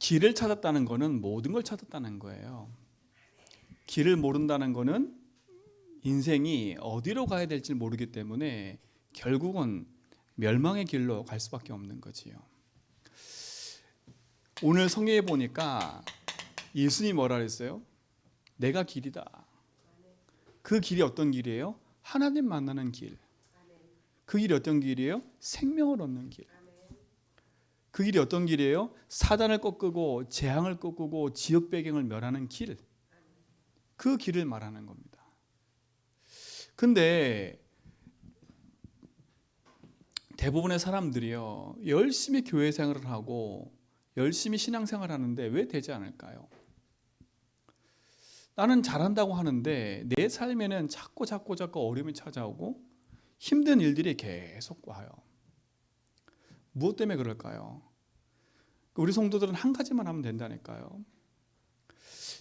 길을 찾았다는 거는 모든 걸 찾았다는 거예요. 길을 모른다는 거는 인생이 어디로 가야 될지 모르기 때문에 결국은 멸망의 길로 갈 수밖에 없는 거지요. 오늘 성경에 보니까 예수님이 뭐라 그랬어요? 내가 길이다. 그 길이 어떤 길이에요? 하나님 만나는 길. 그 길이 어떤 길이에요? 생명을 얻는 길. 그 길이 어떤 길이에요? 사단을 꺾고 재앙을 꺾고 지역 배경을 멸하는 길. 그 길을 말하는 겁니다. 근데 대부분의 사람들이요, 열심히 교회 생활을 하고 열심히 신앙생활을 하는데 왜 되지 않을까요? 나는 잘한다고 하는데 내 삶에는 자꾸 어려움이 찾아오고 힘든 일들이 계속 와요. 무엇 때문에 그럴까요? 우리 성도들은 한 가지만 하면 된다니까요.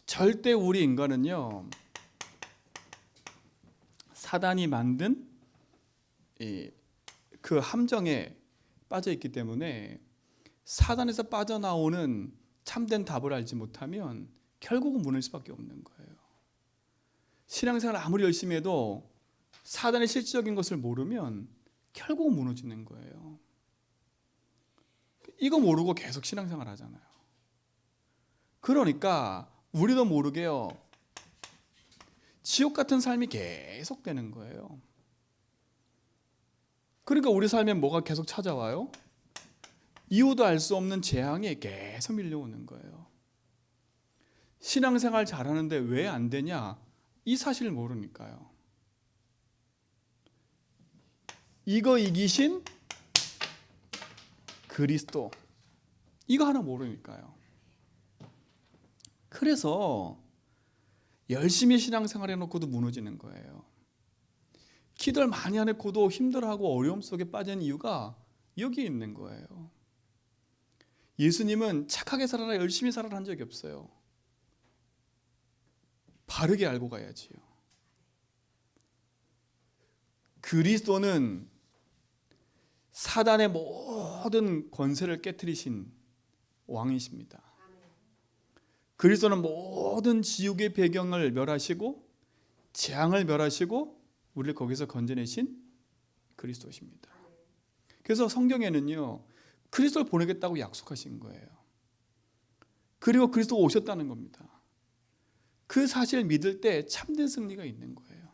절대 우리 인간은요, 사단이 만든 그 함정에 빠져 있기 때문에 사단에서 빠져나오는 참된 답을 알지 못하면 결국은 무너질 수밖에 없는 거예요. 신앙생활 아무리 열심히 해도 사단의 실질적인 것을 모르면 결국은 무너지는 거예요. 이거 모르고 계속 신앙생활 하잖아요. 그러니까 우리도 모르게요, 지옥 같은 삶이 계속 되는 거예요. 그러니까 우리 삶에 뭐가 계속 찾아와요? 이유도 알 수 없는 재앙이 계속 밀려오는 거예요. 신앙생활 잘하는데 왜 안 되냐? 이 사실을 모르니까요. 이거 이기신 그리스도, 이거 하나 모르니까요. 그래서 열심히 신앙생활 해놓고도 무너지는 거예요. 기도를 많이 해놓고도 힘들어하고 어려움 속에 빠진 이유가 여기 있는 거예요. 예수님은 착하게 살아라, 열심히 살아라 한 적이 없어요. 바르게 알고 가야지요. 그리스도는 사단의 모든 권세를 깨트리신 왕이십니다. 그리스도는 모든 지옥의 배경을 멸하시고 재앙을 멸하시고 우리를 거기서 건져내신 그리스도십니다. 그래서 성경에는요, 그리스도를 보내겠다고 약속하신 거예요. 그리고 그리스도가 오셨다는 겁니다. 그 사실을 믿을 때 참된 승리가 있는 거예요.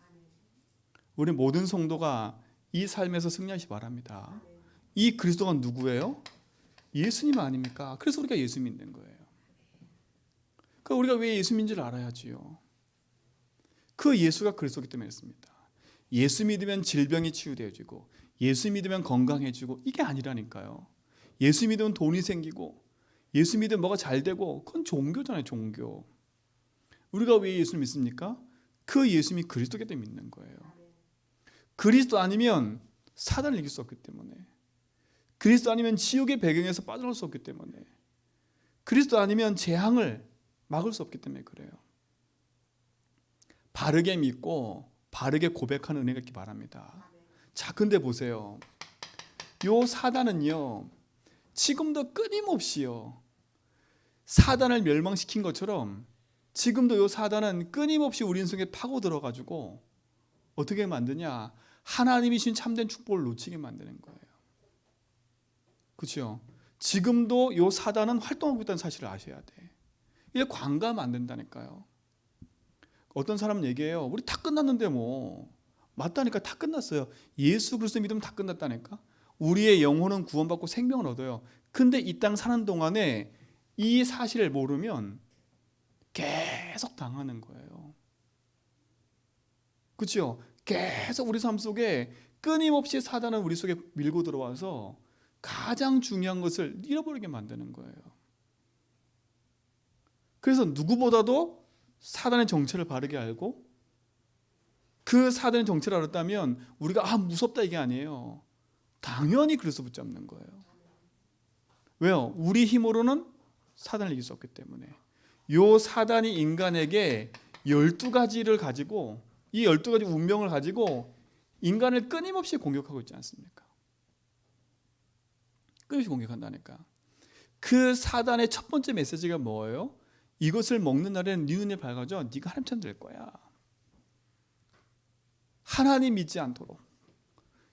우리 모든 성도가 이 삶에서 승리하시기 바랍니다. 이 그리스도가 누구예요? 예수님 아닙니까? 그래서 우리가 예수 믿는 거예요. 그러니까 우리가 왜 예수 믿는지를 알아야지요. 그 예수가 그리스도이기 때문에 했습니다. 예수 믿으면 질병이 치유되어지고 예수 믿으면 건강해지고 이게 아니라니까요. 예수 믿으면 돈이 생기고 예수 믿으면 뭐가 잘 되고, 그건 종교잖아요. 종교. 우리가 왜 예수를 믿습니까? 그 예수님이 그리스도이기 때문에 믿는 거예요. 그리스도 아니면 사단을 이길 수 없기 때문에, 그리스도 아니면 지옥의 배경에서 빠져나올 수 없기 때문에, 그리스도 아니면 재앙을 막을 수 없기 때문에 그래요. 바르게 믿고 바르게 고백하는 은혜가 있기 바랍니다. 자, 근데 보세요. 요 사단은요, 지금도 끊임없이요, 사단을 멸망시킨 것처럼 지금도 요 사단은 끊임없이 우리 인생에 파고 들어가지고 어떻게 만드냐? 하나님이 주신 참된 축복을 놓치게 만드는 거예요. 그렇죠? 지금도 요 사단은 활동하고 있다는 사실을 아셔야 돼. 이게 관가하면 안 된다니까요. 어떤 사람은 얘기해요. 우리 다 끝났는데 뭐. 맞다니까, 다 끝났어요. 예수 그리스도 믿으면 다 끝났다니까. 우리의 영혼은 구원받고 생명을 얻어요. 근데 이 땅 사는 동안에 이 사실을 모르면 계속 당하는 거예요. 그렇죠? 계속 우리 삶 속에 끊임없이 사단은 우리 속에 밀고 들어와서 가장 중요한 것을 잃어버리게 만드는 거예요. 그래서 누구보다도 사단의 정체를 바르게 알고, 그 사단의 정체를 알았다면 우리가 무섭다 이게 아니에요. 당연히 그래서 붙잡는 거예요. 왜요? 우리 힘으로는 사단을 이길 수 없기 때문에. 요 사단이 인간에게 12가지를 가지고, 이 12가지 운명을 가지고 인간을 끊임없이 공격하고 있지 않습니까? 끊임없이 공격한다니까. 그 사단의 첫 번째 메시지가 뭐예요? 이것을 먹는 날에는 네 눈이 밝아져 네가 하나님처럼 될 거야. 하나님 믿지 않도록,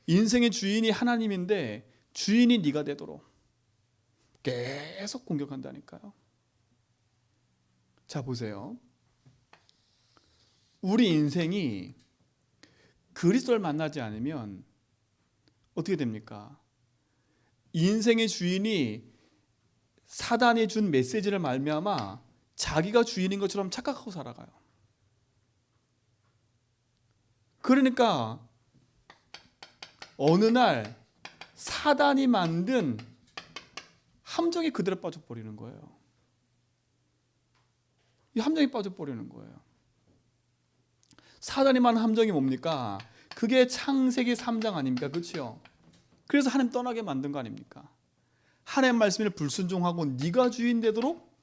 인생의 주인이 하나님인데 주인이 네가 되도록 계속 공격한다니까요. 자, 보세요. 우리 인생이 그리스도를 만나지 않으면 어떻게 됩니까? 인생의 주인이 사단이 준 메시지를 말미암아 자기가 주인인 것처럼 착각하고 살아가요. 그러니까 어느 날 사단이 만든 함정에 그대로 빠져버리는 거예요. 이 함정에 빠져버리는 거예요. 사단이 만든 함정이 뭡니까? 그게 창세기 3장 아닙니까? 그렇죠? 그래서 하나님 떠나게 만든 거 아닙니까? 하나님 말씀에 불순종하고 네가 주인 되도록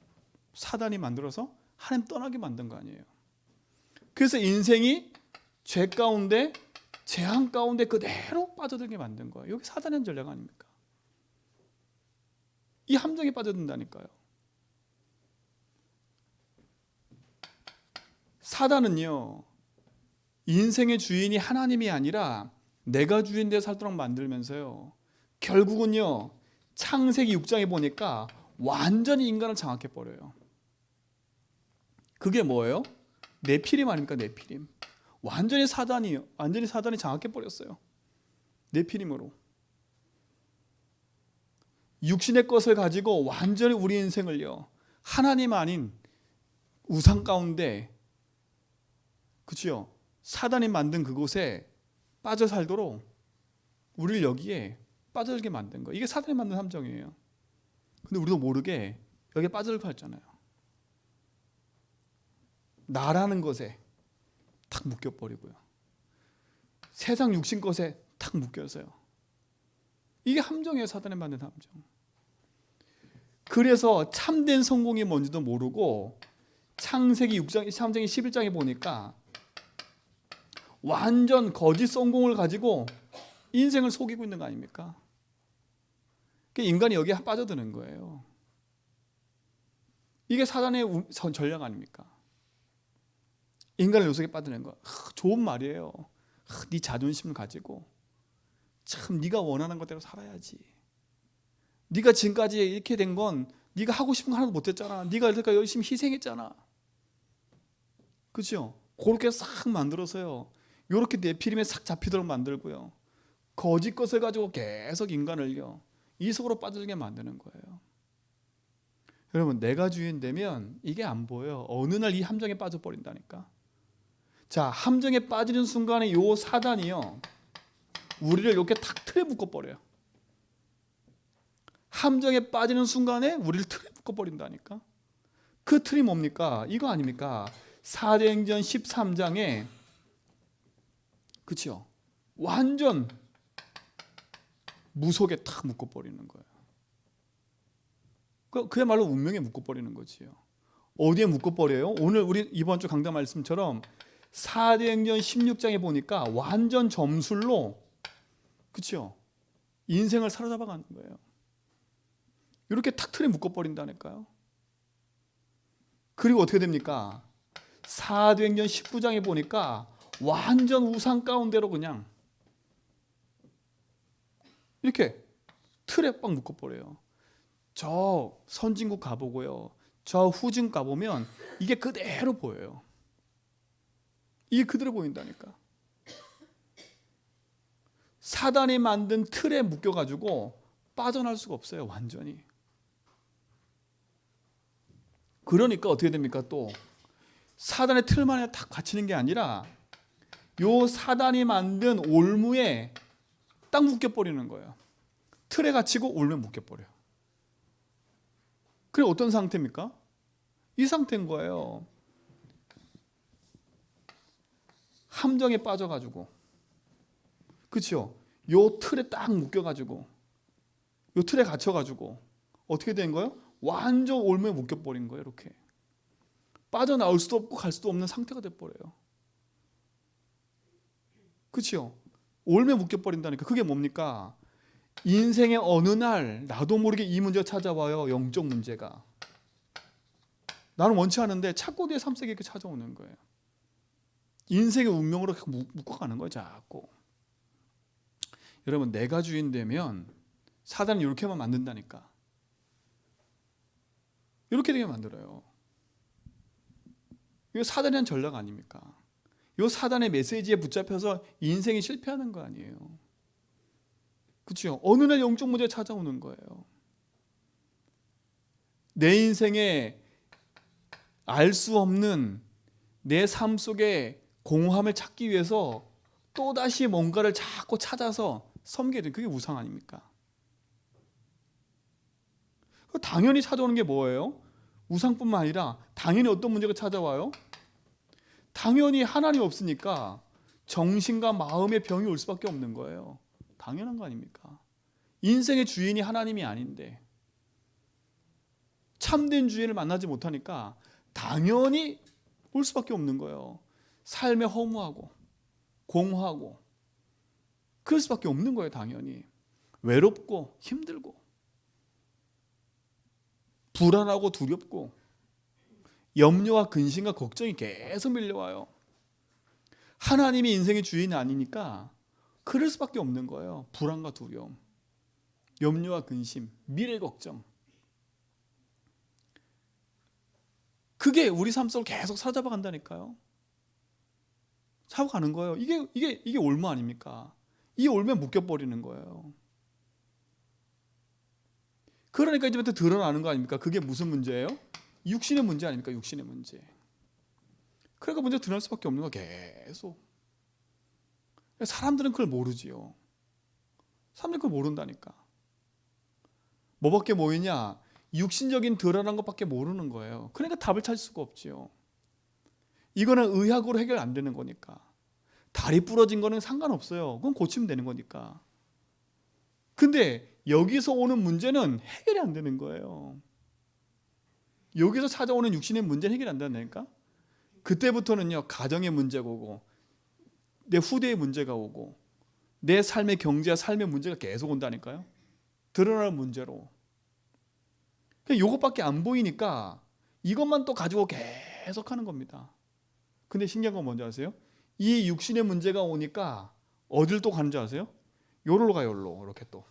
사단이 만들어서 하나님 떠나게 만든 거 아니에요. 그래서 인생이 죄 가운데, 재앙 가운데 그대로 빠져들게 만든 거예요. 여기 사단의 전략 아닙니까? 이 함정에 빠져든다니까요. 사단은요, 인생의 주인이 하나님이 아니라 내가 주인 되어 살도록 만들면서요, 결국은요 창세기 6장에 보니까 완전히 인간을 장악해버려요. 그게 뭐예요? 네피림 아닙니까? 네피림. 완전히 사단이 장악해버렸어요. 네피림으로. 육신의 것을 가지고 완전히 우리 인생을요, 하나님 아닌 우상 가운데, 그렇죠? 사단이 만든 그곳에 빠져 살도록 우리를 여기에 빠져들게 만든 거예요. 이게 사단이 만든 함정이에요. 근데 우리도 모르게 여기에 빠져들고 했잖아요. 나라는 것에 탁 묶여버리고요, 세상 육신 것에 탁 묶여서요. 이게 함정이에요. 사단이 만든 함정. 그래서 참된 성공이 뭔지도 모르고 창세기 6장, 창세기 11장에 보니까 완전 거짓 성공을 가지고 인생을 속이고 있는 거 아닙니까? 인간이 여기에 빠져드는 거예요. 이게 사단의 전략 아닙니까? 인간을 요속에 빠뜨리는 거. 좋은 말이에요. 네 자존심을 가지고 참 네가 원하는 것대로 살아야지. 네가 지금까지 이렇게 된 건 네가 하고 싶은 거 하나도 못했잖아. 네가 이렇게 열심히 희생했잖아. 그렇죠? 그렇게 싹 만들어서요, 이렇게 네피림에 싹 잡히도록 만들고요, 거짓 것을 가지고 계속 인간을요 이 속으로 빠져들게 만드는 거예요. 여러분, 내가 주인 되면 이게 안 보여요. 어느 날 이 함정에 빠져버린다니까. 자, 함정에 빠지는 순간에 요 사단이요 우리를 이렇게 탁 틀에 묶어버려요. 함정에 빠지는 순간에 우리를 틀에 묶어버린다니까. 그 틀이 뭡니까? 이거 아닙니까? 사도행전 13장에, 그렇죠? 완전 무속에 탁 묶어버리는 거예요. 그야말로 운명에 묶어버리는 거지요. 어디에 묶어버려요? 오늘 우리 이번 주 강단 말씀처럼 사도행전 16장에 보니까 완전 점술로, 그렇죠? 인생을 사로잡아 가는 거예요. 이렇게 탁 틀에 묶어버린다니까요. 그리고 어떻게 됩니까? 사도행전 19장에 보니까 완전 우상 가운데로 그냥 이렇게 틀에 빡 묶어버려요. 저 선진국 가보고요, 저 후진 가보면 이게 그대로 보여요. 이게 그대로 보인다니까. 사단이 만든 틀에 묶여가지고 빠져날 수가 없어요. 완전히. 그러니까 어떻게 됩니까? 또 사단의 틀만에 딱 갇히는 게 아니라 요 사단이 만든 올무에 딱 묶여버리는 거예요. 틀에 갇히고 올무에 묶여버려요. 그게 어떤 상태입니까? 이 상태인 거예요. 함정에 빠져가지고, 그렇죠? 요 틀에 딱 묶여가지고, 요 틀에 갇혀가지고 어떻게 된 거예요? 완전 올무에 묶여버린 거예요. 이렇게 빠져나올 수도 없고 갈 수도 없는 상태가 돼버려요. 그렇죠? 올무에 묶여버린다니까. 그게 뭡니까? 인생의 어느 날 나도 모르게 이 문제가 찾아와요. 영적 문제가. 나는 원치 않은데 찾고 뒤에 3세기 이렇게 찾아오는 거예요. 인생의 운명으로 묶어가는 거예요. 자꾸. 여러분, 내가 주인 되면 사단은 이렇게만 만든다니까. 이렇게 되게 만들어요. 이거 사단의 한 전략 아닙니까? 이 사단의 메시지에 붙잡혀서 인생이 실패하는 거 아니에요. 그렇죠? 어느 날 영적 문제가 찾아오는 거예요. 내 인생에 알 수 없는 내 삶 속에 공허함을 찾기 위해서 또다시 뭔가를 자꾸 찾아서 섬기게 되는, 그게 우상 아닙니까? 당연히 찾아오는 게 뭐예요? 우상뿐만 아니라 당연히 어떤 문제가 찾아와요? 당연히 하나님 없으니까 정신과 마음의 병이 올 수밖에 없는 거예요. 당연한 거 아닙니까? 인생의 주인이 하나님이 아닌데 참된 주인을 만나지 못하니까 당연히 올 수밖에 없는 거예요. 삶에 허무하고 공허하고 그럴 수밖에 없는 거예요. 당연히 외롭고 힘들고 불안하고 두렵고 염려와 근심과 걱정이 계속 밀려와요. 하나님이 인생의 주인이 아니니까 그럴 수밖에 없는 거예요. 불안과 두려움, 염려와 근심, 미래 걱정. 그게 우리 삶 속을 계속 사잡아 간다니까요. 잡아가는 거예요. 이게 올무 아닙니까? 이 올무에 묶여버리는 거예요. 그러니까 이제부터 드러나는 거 아닙니까? 그게 무슨 문제예요? 육신의 문제 아닙니까? 육신의 문제. 그러니까 문제가 드러날 수밖에 없는 거 계속. 사람들은 그걸 모르지요. 사람들은 그걸 모른다니까. 뭐밖에 모이냐? 육신적인 드러난 것밖에 모르는 거예요. 그러니까 답을 찾을 수가 없지요. 이거는 의학으로 해결 안 되는 거니까. 다리 부러진 거는 상관없어요. 그건 고치면 되는 거니까. 근데 여기서 오는 문제는 해결이 안 되는 거예요. 여기서 찾아오는 육신의 문제는 해결이 안 된다니까. 그때부터는요, 가정의 문제가 오고 내 후대의 문제가 오고 내 삶의 경제와 삶의 문제가 계속 온다니까요. 드러나는 문제로. 그냥 이것밖에 안 보이니까 이것만 또 가지고 계속 하는 겁니다. 근데 신기한 건 뭔지 아세요? 이 육신의 문제가 오니까 어딜 또 가는 줄 아세요? 요로 가요. 요로. 이렇게 또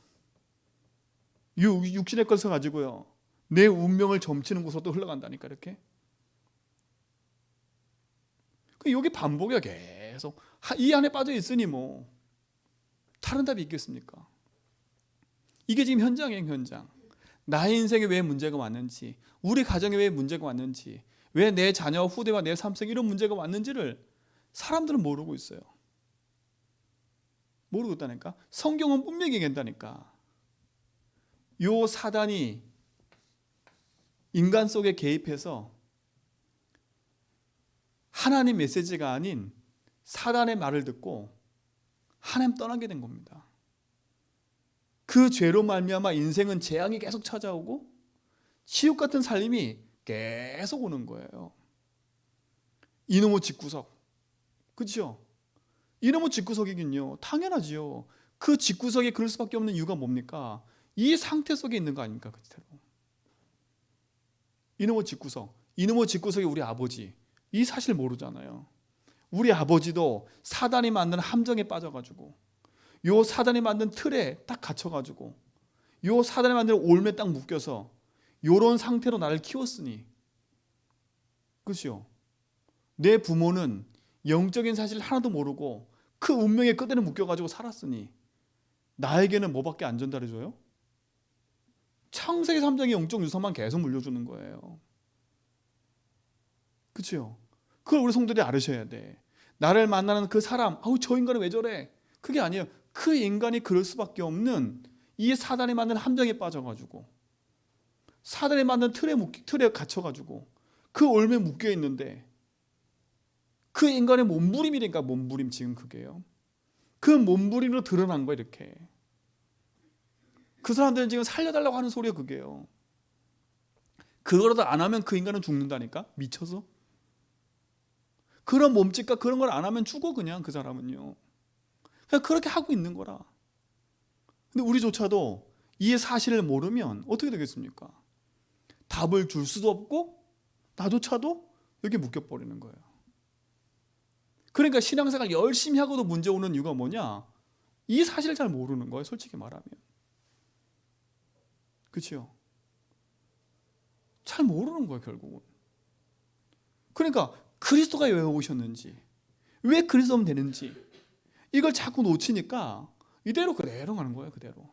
육신의 것을 가지고요, 내 운명을 점치는 곳으로 또 흘러간다니까. 이렇게. 이게 반복이야. 계속 이 안에 빠져 있으니 뭐 다른 답이 있겠습니까? 이게 지금 현장이에요. 현장. 나의 인생에 왜 문제가 왔는지, 우리 가정에 왜 문제가 왔는지, 왜 내 자녀 후대와 내 삶 속에 이런 문제가 왔는지를 사람들은 모르고 있어요. 모르고 있다니까. 성경은 분명히 얘기한다니까. 요 사단이 인간 속에 개입해서 하나님 메시지가 아닌 사단의 말을 듣고 하나님 떠나게 된 겁니다. 그 죄로 말미암아 인생은 재앙이 계속 찾아오고 지옥 같은 살림이 계속 오는 거예요. 이놈의 집구석. 그렇죠? 이놈의 집구석이긴요. 당연하지요. 그 집구석에 그럴 수밖에 없는 이유가 뭡니까? 이 상태 속에 있는 거 아닙니까? 그대로. 이놈의 집구석. 이놈의 집구석이 우리 아버지. 이 사실 모르잖아요. 우리 아버지도 사단이 만든 함정에 빠져가지고 요 사단이 만든 틀에 딱 갇혀가지고 요 사단이 만든 올매에 딱 묶여서 요런 상태로 나를 키웠으니, 그렇죠? 내 부모는 영적인 사실을 하나도 모르고 그 운명의 끝에는 묶여가지고 살았으니 나에게는 뭐밖에 안 전달해줘요? 창세기 3장의 영적 유산만 계속 물려주는 거예요. 그렇죠? 그걸 우리 성도들이 알으셔야 돼. 나를 만나는 그 사람, 아우 저 인간은 왜 저래? 그게 아니에요. 그 인간이 그럴 수밖에 없는 이 사단이 만든 함정에 빠져가지고 사단이 만든 틀에 갇혀가지고 그 올매에 묶여 있는데 그 인간의 몸부림이니까. 몸부림 지금 그게요. 그 몸부림으로 드러난 거예요. 이렇게. 그 사람들은 지금 살려달라고 하는 소리가 그게요. 그거라도 안 하면 그 인간은 죽는다니까. 미쳐서. 그런 몸짓과 그런 걸 안 하면 죽어. 그냥 그 사람은요. 그냥 그렇게 하고 있는 거라. 근데 우리조차도 이 사실을 모르면 어떻게 되겠습니까? 답을 줄 수도 없고 나조차도 여기 묶여버리는 거예요. 그러니까 신앙생활 열심히 하고도 문제 오는 이유가 뭐냐? 이 사실을 잘 모르는 거예요, 솔직히 말하면. 그렇죠? 잘 모르는 거예요, 결국은. 그러니까 그리스도가 왜 오셨는지, 왜 그리스도면 되는지 이걸 자꾸 놓치니까 이대로 그대로 가는 거예요, 그대로.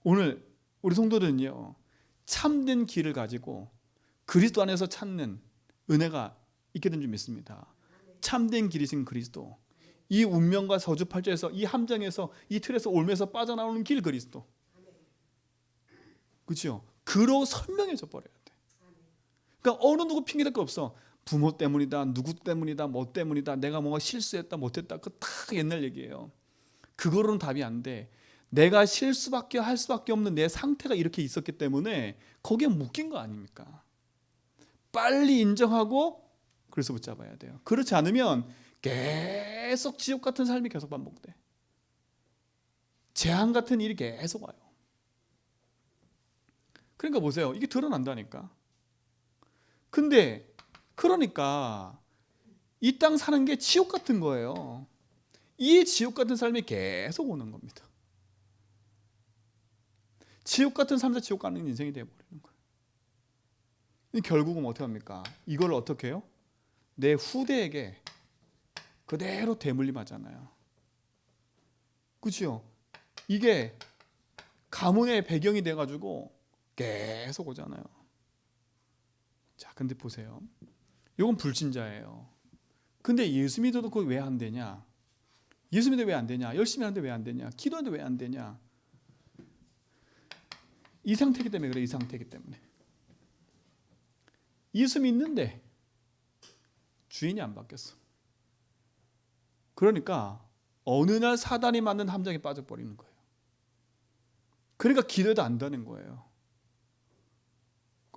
오늘 우리 성도들은요, 참된 길을 가지고 그리스도 안에서 찾는 은혜가 있게 된 줄 믿습니다. 참된 길이신 그리스도, 이 운명과 서주팔자에서, 이 함정에서, 이 틀에서 올면서 빠져나오는 길 그리스도. 그렇죠? 그로 선명해져 버려야 돼. 그러니까 어느 누구 핑계댈 거 없어. 부모 때문이다, 누구 때문이다, 뭐 때문이다, 내가 뭔가 실수했다, 못했다, 그거 다 옛날 얘기예요. 그거로는 답이 안 돼. 내가 실수밖에 할 수밖에 없는 내 상태가 이렇게 있었기 때문에 거기에 묶인 거 아닙니까? 빨리 인정하고 그래서 붙잡아야 돼요. 그렇지 않으면 계속 지옥 같은 삶이 계속 반복돼. 재앙 같은 일이 계속 와요. 그러니까 보세요. 이게 드러난다니까. 근데 그러니까 이 땅 사는 게 지옥 같은 거예요. 이 지옥 같은 삶이 계속 오는 겁니다. 지옥 같은 삶에서 지옥 가는 인생이 되어버리는 거예요. 결국은 어떻게 합니까? 이걸 어떻게 해요? 내 후대에게 그대로 대물림하잖아요. 그렇죠? 이게 가문의 배경이 돼가지고 계속 오잖아요. 자, 근데 보세요. 이건 불신자예요. 근데 예수 믿어도 그거 왜 안 되냐? 예수 믿어도 왜 안 되냐? 열심히 하는데 왜 안 되냐? 기도하는데 왜 안 되냐? 이 상태이기 때문에 그래. 이 상태이기 때문에. 예수 믿는데 주인이 안 바뀌었어. 그러니까 어느 날 사단이 만든 함정에 빠져버리는 거예요. 그러니까 기도도 안 되는 거예요.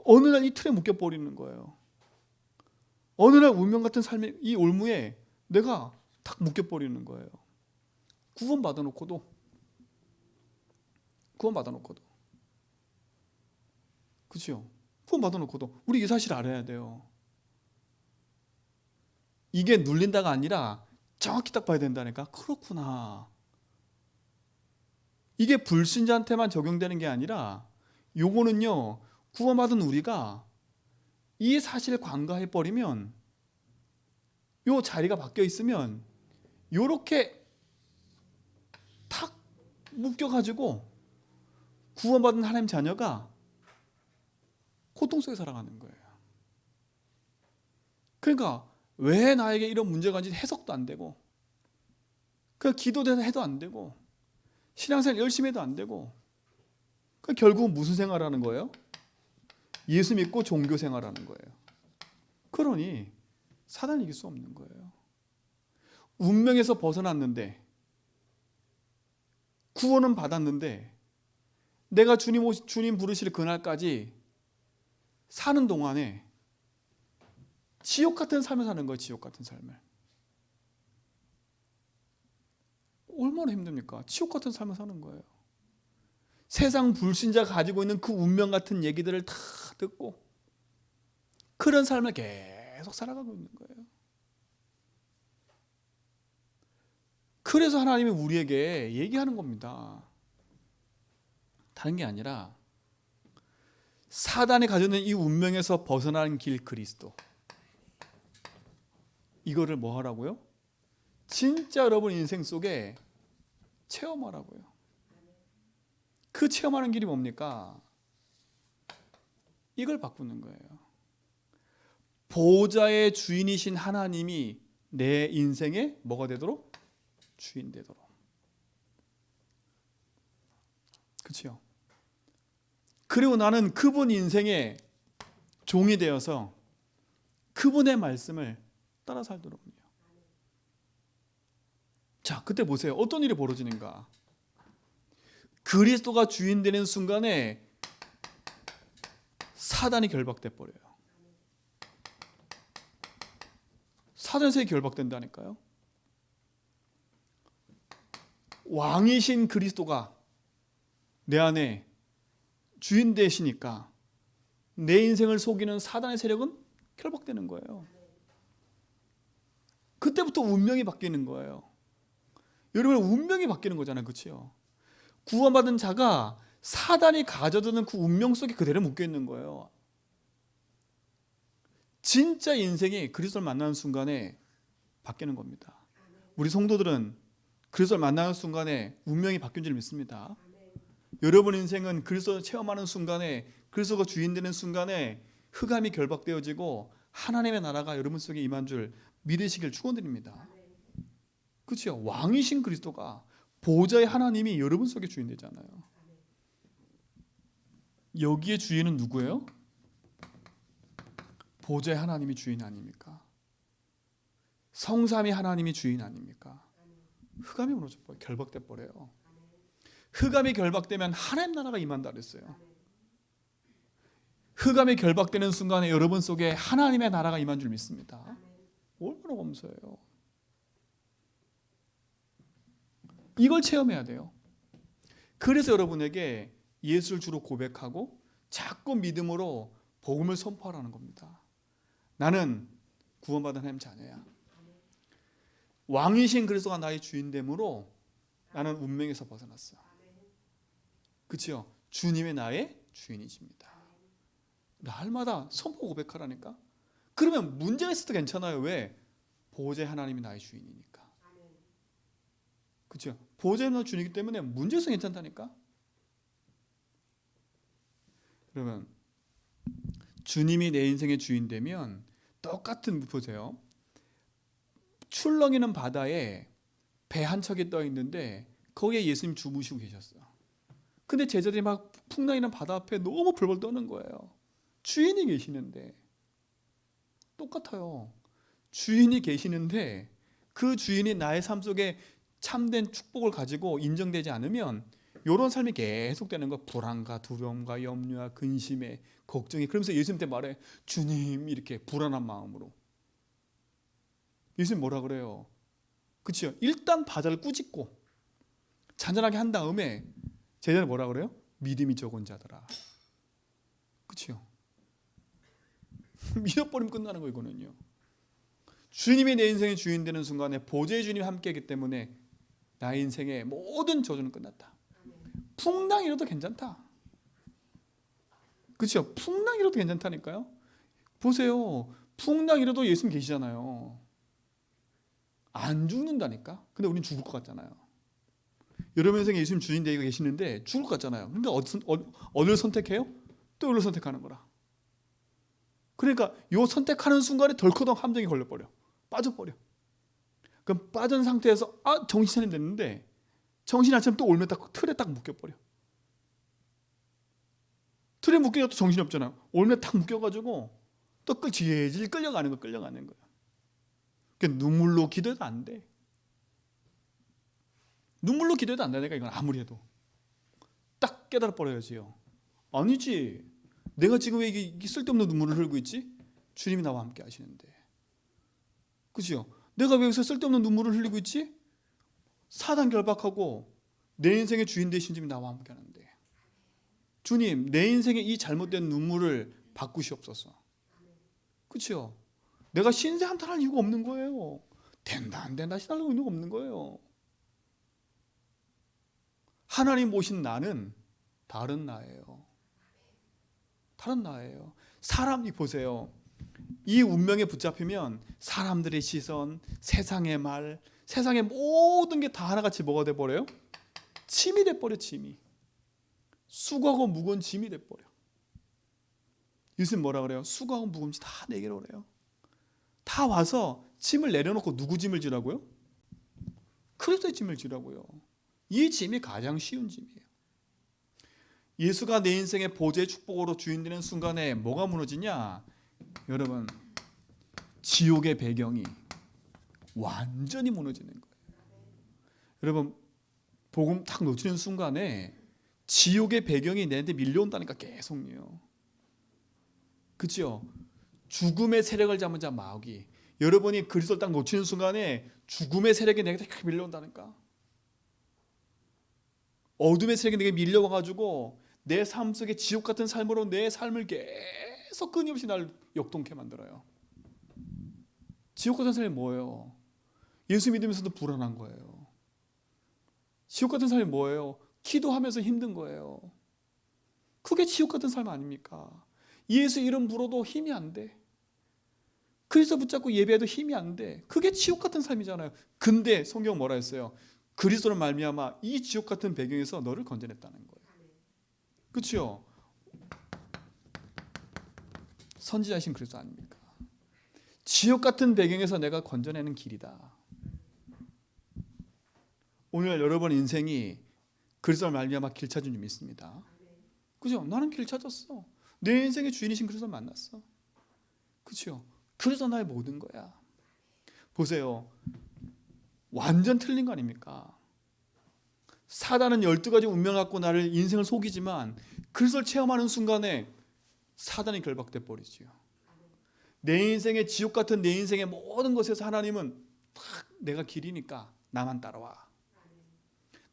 어느 날 이 틀에 묶여버리는 거예요. 어느 날 운명 같은 삶의 이 올무에 내가 탁 묶여버리는 거예요. 구원 받아놓고도 그렇죠? 구원 받아놓고도 우리 이 사실 알아야 돼요. 이게 눌린다가 아니라 정확히 딱 봐야 된다니까. 그렇구나. 이게 불신자한테만 적용되는 게 아니라 요거는요, 구원받은 우리가 이 사실을 관가해버리면, 요 자리가 바뀌어 있으면 요렇게 탁 묶여가지고 구원받은 하나님 자녀가 고통 속에 살아가는 거예요. 그러니까 왜 나에게 이런 문제가 있는지 해석도 안 되고, 그 기도도 해도 안 되고, 신앙생활 열심히 해도 안 되고, 그 결국은 무슨 생활하는 거예요? 예수 믿고 종교 생활하는 거예요. 그러니 사단을 이길 수 없는 거예요. 운명에서 벗어났는데, 구원은 받았는데, 내가 주님 부르실 그날까지 사는 동안에 지옥 같은 삶을 사는 거예요. 지옥 같은 삶을. 얼마나 힘듭니까? 지옥 같은 삶을 사는 거예요. 세상 불신자가 가지고 있는 그 운명 같은 얘기들을 다 듣고 그런 삶을 계속 살아가고 있는 거예요. 그래서 하나님이 우리에게 얘기하는 겁니다. 다른 게 아니라 사단이 가져있는 이 운명에서 벗어나는 길 그리스도, 이거를 뭐 하라고요? 진짜 여러분 인생 속에 체험하라고요. 그 체험하는 길이 뭡니까? 이걸 바꾸는 거예요. 보좌의 주인이신 하나님이 내 인생에 뭐가 되도록? 주인 되도록. 그렇죠? 그리고 나는 그분 인생의 종이 되어서 그분의 말씀을 따라 살도록요. 자, 그때 보세요. 어떤 일이 벌어지는가? 그리스도가 주인 되는 순간에 사단이 결박돼 버려요. 사단의 세력이 결박된다니까요. 왕이신 그리스도가 내 안에 주인 되시니까 내 인생을 속이는 사단의 세력은 결박되는 거예요. 그때부터 운명이 바뀌는 거예요. 여러분, 운명이 바뀌는 거잖아요. 그렇죠? 구원받은 자가 사단이 가져두는 그 운명 속에 그대로 묶여 있는 거예요. 진짜 인생이 그리스도를 만나는 순간에 바뀌는 겁니다. 우리 성도들은 그리스도를 만나는 순간에 운명이 바뀐 줄 믿습니다. 여러분 인생은 그리스도를 체험하는 순간에, 그리스도가 주인 되는 순간에 흑암이 결박되어지고 하나님의 나라가 여러분 속에 임한 줄 믿으시길 축원드립니다. 그렇죠? 왕이신 그리스도가, 보좌의 하나님이 여러분 속에 주인 되잖아요. 여기에 주인은 누구예요? 보좌의 하나님이 주인 아닙니까? 성삼위 하나님이 주인 아닙니까? 흑암이 무너져 버려, 결박돼 버려요. 흑암이 결박되면 하나님 나라가 임한다 그랬어요. 흑암이 결박되는 순간에 여러분 속에 하나님의 나라가 임한 줄 믿습니다. 얼마나 감사해요. 이걸 체험해야 돼요. 그래서 여러분에게 예수를 주로 고백하고 자꾸 믿음으로 복음을 선포하라는 겁니다. 나는 구원받은 하나님 자녀야. 왕이신 그리스도가 나의 주인됨으로 나는 운명에서 벗어났어. 그렇죠? 주님이 나의 주인이십니다. 날마다 선포 고백하라니까. 그러면 문제가 있어도 괜찮아요. 왜? 보호자의 하나님이 나의 주인이니까. 그렇죠? 보호자의 하나님이 주인이기 때문에 문제 있어도 괜찮다니까. 그러면 주님이 내 인생의 주인 되면 똑같은, 보세요. 출렁이는 바다에 배 한 척이 떠 있는데 거기에 예수님 주무시고 계셨어요. 근데 제자들이 막 풍랑이는 바다 앞에 너무 벌벌 떠는 거예요. 주인이 계시는데. 똑같아요. 주인이 계시는데 그 주인이 나의 삶 속에 참된 축복을 가지고 인정되지 않으면 이런 삶이 계속되는 거. 불안과 두려움과 염려와 근심에 걱정이. 그러면서 예수님한테 말해, 주님, 이렇게 불안한 마음으로. 예수님 뭐라 그래요? 그렇죠? 일단 바다를 꾸짖고 잔잔하게 한 다음에 제자들 뭐라 그래요? 믿음이 적은 자들아. 그렇죠? 믿어버리면 끝나는 거. 이거는요. 주님이 내 인생의 주인 되는 순간에 보좌의 주님이 함께하기 때문에 나의 인생의 모든 저주는 끝났다. 풍랑이라도 괜찮다. 그렇죠? 풍랑이라도 괜찮다니까요. 보세요. 풍랑이라도 예수님 계시잖아요. 안 죽는다니까. 근데 우린 죽을 것 같잖아요. 여러분 인생에 예수님 주인 되고 계시는데 죽을 것 같잖아요. 그러니까 어디를 선택해요? 또 이걸 선택하는 거라. 그러니까 이 선택하는 순간에 덜커덩 함정이 걸려버려. 빠져버려. 그럼 빠진 상태에서 정신이 됐는데 정신이 아침 또 올면 딱 틀에 딱 묶여버려. 틀에 묶이니까 또 정신이 없잖아요. 올면 딱 묶여가지고 또 질질 끌려가는 거야. 그러니까 눈물로 기도해도 안 돼. 눈물로 기도해도 안 되니까 이건 아무리 해도. 딱 깨달아버려야지요. 아니지. 내가 지금 왜 이게 쓸데없는 눈물을 흘리고 있지? 주님이 나와 함께 하시는데. 그죠? 내가 왜 여기서 쓸데없는 눈물을 흘리고 있지? 사단 결박하고 내 인생의 주인 되신 주님이 나와 함께 하는데. 주님, 내 인생의 이 잘못된 눈물을 바꾸시옵소서. 그렇죠? 내가 신세 한탄할 이유가 없는 거예요. 된다 안 된다 시달리고 있는 거 없는 거예요. 하나님 모신 나는 다른 나예요. 다른 나예요. 사람이 보세요. 이 운명에 붙잡히면 사람들의 시선, 세상의 말, 세상의 모든 게 다 하나같이 뭐가 돼버려요? 짐이 돼버려. 짐이. 수고하고 무거운 짐이 돼버려. 예수님 뭐라 그래요? 수고하고 무거운 짐 다 내게로 오래요. 다 와서 짐을 내려놓고 누구 짐을 지라고요? 그리스도의 짐을 지라고요. 이 짐이 가장 쉬운 짐이에요. 예수가 내 인생의 보좌의 축복으로 주인 되는 순간에 뭐가 무너지냐? 여러분, 지옥의 배경이 완전히 무너지는 거예요. 여러분, 복음 딱 놓치는 순간에 지옥의 배경이 내한테 밀려온다니까. 계속요. 그렇죠? 죽음의 세력을 잡은 자 마귀. 여러분이 그리스도를 딱 놓치는 순간에 죽음의 세력이 내게 딱 밀려온다니까. 어둠의 세력이 내게 밀려와가지고 내 삶 속에 지옥 같은 삶으로 내 삶을 계속 끊임없이 날 역동케 만들어요. 지옥 같은 삶이 뭐예요? 예수 믿으면서도 불안한 거예요. 지옥 같은 삶이 뭐예요? 기도하면서 힘든 거예요. 그게 지옥 같은 삶 아닙니까? 예수 이름 불어도 힘이 안 돼. 그리스도 붙잡고 예배해도 힘이 안 돼. 그게 지옥 같은 삶이잖아요. 근데 성경 뭐라 했어요? 그리스도로 말미암아 이 지옥 같은 배경에서 너를 건져냈다는 거예요. 그렇죠? 선지자이신 그리스도 아닙니까? 지옥 같은 배경에서 내가 건져내는 길이다. 오늘 여러분 인생이 그리스도로 말미암아 길 찾은 줄 믿습니다. 그죠? 나는 길 찾았어. 내 인생의 주인이신 그리스도를 만났어. 그죠? 그래서 나의 모든 거야. 보세요. 완전 틀린 거 아닙니까? 사단은 12가지 운명을 갖고 나를 인생을 속이지만 그리스도를 체험하는 순간에 사단이 결박돼 버리지요. 내 인생의 지옥 같은 내 인생의 모든 것에서 하나님은 딱 내가 길이니까 나만 따라와.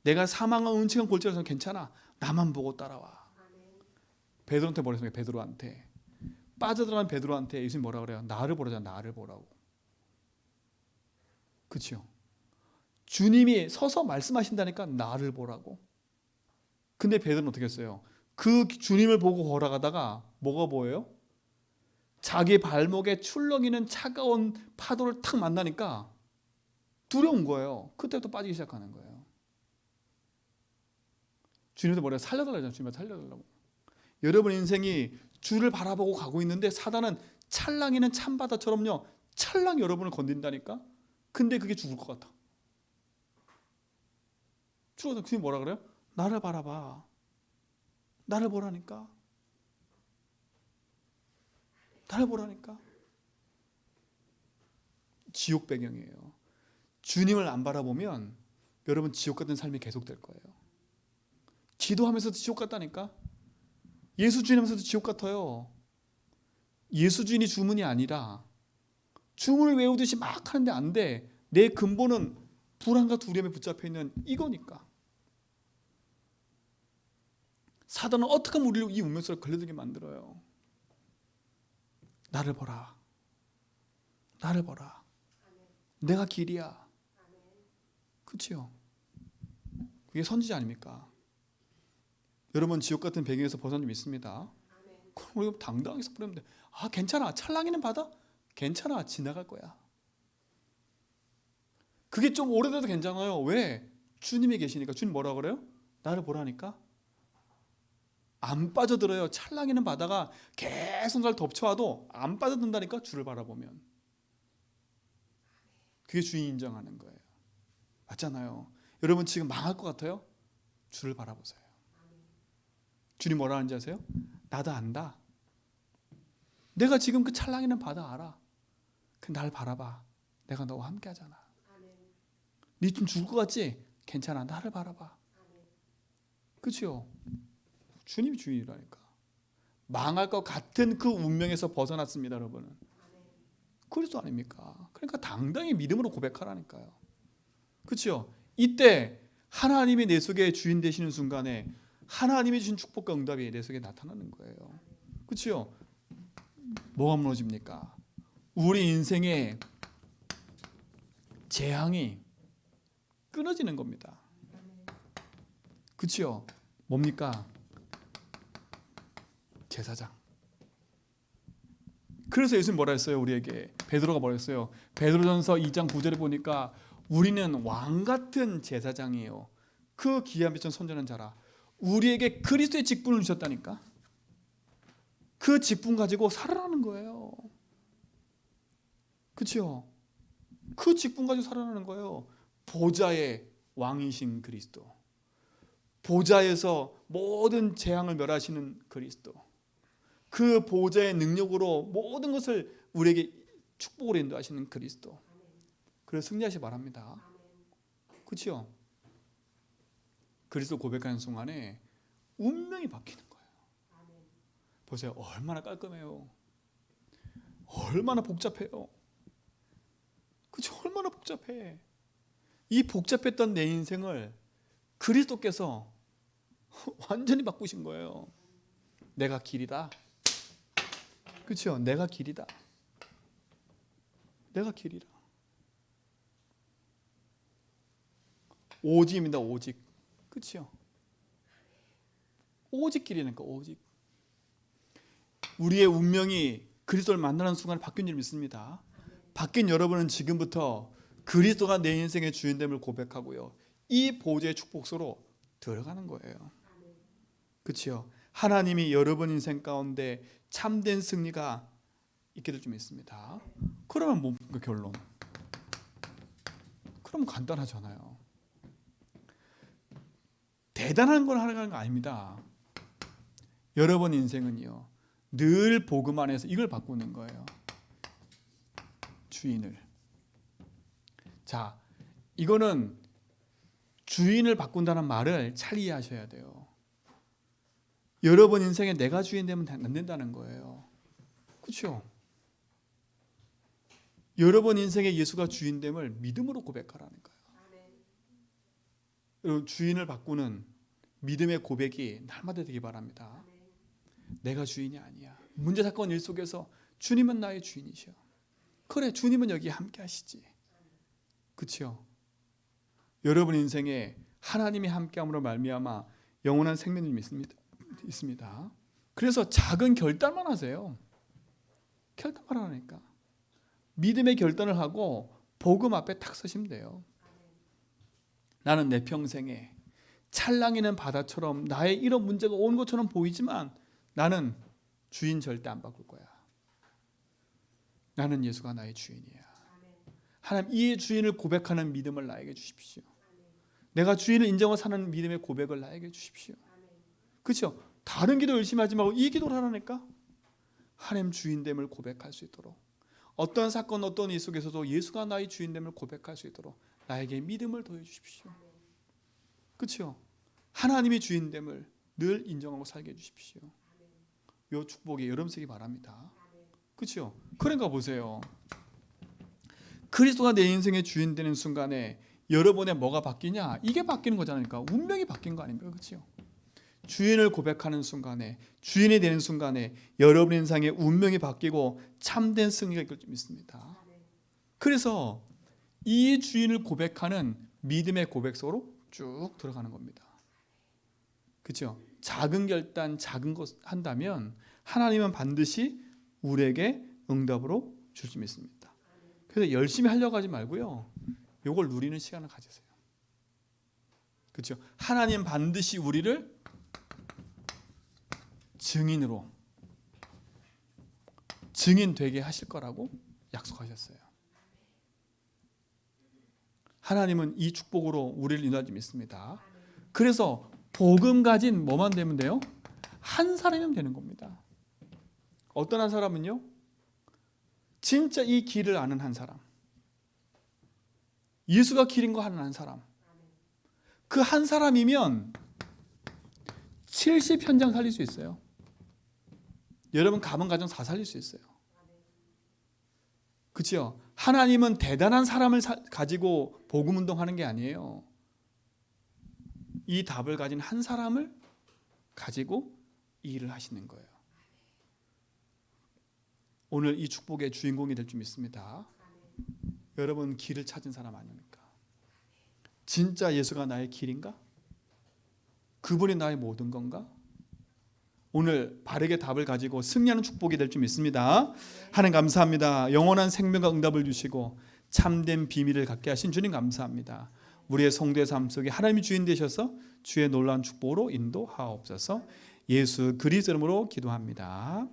내가 사망한 음침한 골짜기에서 괜찮아. 나만 보고 따라와. 베드로한테 뭐랬어요? 베드로한테 빠져들어간 베드로한테 예수님 뭐라 그래요? 나를 보라잖아. 나를 보라고. 그렇죠? 주님이 서서 말씀하신다니까 나를 보라고. 근데 베드로는 어떻게 했어요? 그 주님을 보고 걸어가다가 뭐가 보여요? 자기 발목에 출렁이는 차가운 파도를 탁 만나니까 두려운 거예요. 그때부터 빠지기 시작하는 거예요. 주님도 뭐래요? 살려달라고. 주님한테 살려달라고. 여러분 인생이 주를 바라보고 가고 있는데 사단은 찰랑이는 찬바다처럼요. 찰랑 여러분을 건든다니까. 근데 그게 죽을 것 같아. 죽어도 그게 뭐라 그래요? 나를 바라봐. 나를 보라니까. 나를 보라니까. 지옥 배경이에요. 주님을 안 바라보면 여러분 지옥 같은 삶이 계속될 거예요. 기도하면서도 지옥 같다니까. 예수 주님하면서도 지옥 같아요. 예수 주인이 주문이 아니라 주문을 외우듯이 막 하는데 안 돼. 내 근본은 불안과 두려움에 붙잡혀 있는 이거니까. 사단은 어떻게 하면 우리를 이 운명 속에 걸려들게 만들어요. 나를 보라. 나를 보라. 내가 길이야. 그렇죠? 그게 선지자 아닙니까? 여러분 지옥 같은 배경에서 벗어난 줄 믿습니다. 그럼 우리가 당당하게 부르면 돼. 아 괜찮아. 찰랑이는 바다? 괜찮아. 지나갈 거야. 그게 좀 오래돼도 괜찮아요. 왜? 주님이 계시니까. 주님 뭐라 그래요? 나를 보라니까. 안 빠져들어요. 찰랑이는 바다가 계속 날 덮쳐와도 안 빠져든다니까. 주를 바라보면. 그게 주인 인정하는 거예요. 맞잖아요. 여러분 지금 망할 것 같아요? 주를 바라보세요. 주님 뭐라 하는지 아세요? 나도 안다. 내가 지금 그 찰랑이는 바다 알아. 그 날 바라봐. 내가 너와 함께 하잖아. 니 좀 죽을 것 같지? 괜찮아. 나를 바라봐. 그렇죠? 주님이 주인이라니까. 망할 것 같은 그 운명에서 벗어났습니다, 여러분은. 그리스도 아닙니까? 그러니까 당당히 믿음으로 고백하라니까요. 그렇죠? 이때 하나님이 내 속에 주인 되시는 순간에 하나님이 주신 축복과 응답이 내 속에 나타나는 거예요. 그렇죠? 뭐가 무너집니까? 우리 인생의 재앙이 끊어지는 겁니다. 그렇죠? 뭡니까? 제사장. 그래서 예수님 뭐라 했어요? 우리에게 베드로가 뭐라 했어요? 베드로전서 2장 9절에 보니까 우리는 왕 같은 제사장이에요. 그 기이한 빛은 선전한 자라. 우리에게 그리스도의 직분을 주셨다니까. 그 직분 가지고 살아나는 거예요. 그렇죠? 그 직분 가지고 살아나는 거예요. 보좌의 왕이신 그리스도. 보좌에서 모든 재앙을 멸하시는 그리스도. 그 보좌의 능력으로 모든 것을 우리에게 축복으로 인도하시는 그리스도. 그래서 승리하시 바랍니다. 그렇죠? 그리스도 고백하는 순간에 운명이 바뀌는 거예요. 보세요. 얼마나 깔끔해요. 얼마나 복잡해요. 그렇죠? 얼마나 복잡해. 이 복잡했던 내 인생을 그리스도께서 완전히 바꾸신 거예요. 내가 길이다. 그렇죠? 내가 길이다. 내가 길이다. 오직입니다. 오직. 그렇죠? 오직 길이니까 오직. 우리의 운명이 그리스도를 만나는 순간에 바뀐 줄 믿습니다. 바뀐 여러분은 지금부터 그리스도가 내 인생의 주인됨을 고백하고요, 이 보좌의 축복 속으로 들어가는 거예요. 그렇죠? 하나님이 여러분 인생 가운데 참된 승리가 있게 될 줄 믿습니다. 그러면 뭡니까 결론? 그럼 간단하잖아요. 대단한 걸 하는 거 아닙니다. 여러분 인생은요, 늘 복음 안에서 이걸 바꾸는 거예요. 주인을. 자, 이거는 주인을 바꾼다는 말을 잘 이해하셔야 돼요. 여러분 인생에 내가 주인 되면 안 된다는 거예요. 그렇죠? 여러분 인생에 예수가 주인됨을 믿음으로 고백하라는 거예요. 여러분, 주인을 바꾸는 믿음의 고백이 날마다 되기 바랍니다. 내가 주인이 아니야. 문제 사건 일 속에서 주님은 나의 주인이셔. 그래, 주님은 여기 함께 하시지. 그렇죠? 여러분 인생에 하나님이 함께함으로 말미암아 영원한 생명이 있습니다. 그래서 작은 결단만 하세요. 결단만 하니까 믿음의 결단을 하고 복음 앞에 탁 서시면 돼요. 나는 내 평생에 찰랑이는 바다처럼 나의 이런 문제가 온 것처럼 보이지만 나는 주인 절대 안 바꿀 거야. 나는 예수가 나의 주인이야. 하나님, 이 주인을 고백하는 믿음을 나에게 주십시오. 내가 주인을 인정하고 사는 믿음의 고백을 나에게 주십시오. 그렇죠? 다른 기도 열심히 하지 말고 이 기도를 하라니까. 하나님 주인됨을 고백할 수 있도록, 어떤 사건 어떤 일 속에서도 예수가 나의 주인됨을 고백할 수 있도록 나에게 믿음을 더해 주십시오. 그렇죠? 하나님이 주인됨을 늘 인정하고 살게 해 주십시오. 이 축복이 여러분 되기 바랍니다. 그렇죠? 그러니까 보세요. 그리스도가 내 인생의 주인 되는 순간에 여러분의 뭐가 바뀌냐? 이게 바뀌는 거잖아요. 운명이 바뀐 거 아닙니까? 그렇죠? 주인을 고백하는 순간에, 주인이 되는 순간에 여러분 인생의 운명이 바뀌고 참된 승리가 있을 줄 믿습니다. 그래서 이 주인을 고백하는 믿음의 고백 속으로 쭉 들어가는 겁니다. 그렇죠? 작은 결단, 작은 것 한다면 하나님은 반드시 우리에게 응답으로 줄 줄 믿습니다. 그래서 열심히 하려고 하지 말고요, 이걸 누리는 시간을 가지세요. 그렇죠? 하나님 반드시 우리를 증인 되게 하실 거라고 약속하셨어요. 하나님은 이 축복으로 우리를 인도할 줄 믿습니다. 그래서 복음 가진 뭐만 되면 돼요? 한 사람이면 되는 겁니다. 어떤 한 사람은요, 진짜 이 길을 아는 한 사람, 예수가 길인 거 아는 한 사람, 그 한 사람이면 70 현장 살릴 수 있어요. 여러분 가문 가정 다 살릴 수 있어요. 그렇죠? 하나님은 대단한 사람을 가지고 복음 운동하는 게 아니에요. 이 답을 가진 한 사람을 가지고 이 일을 하시는 거예요. 오늘 이 축복의 주인공이 될 줄 믿습니다. 여러분 길을 찾은 사람 아닙니까? 진짜 예수가 나의 길인가? 그분이 나의 모든 건가? 오늘 바르게 답을 가지고 승리하는 축복이 될 줄 믿습니다. 하나님 감사합니다. 영원한 생명과 응답을 주시고 참된 비밀을 갖게 하신 주님 감사합니다. 우리의 성도의 삶 속에 하나님이 주인 되셔서 주의 놀라운 축복으로 인도하옵소서. 예수 그리스도 이름으로 기도합니다.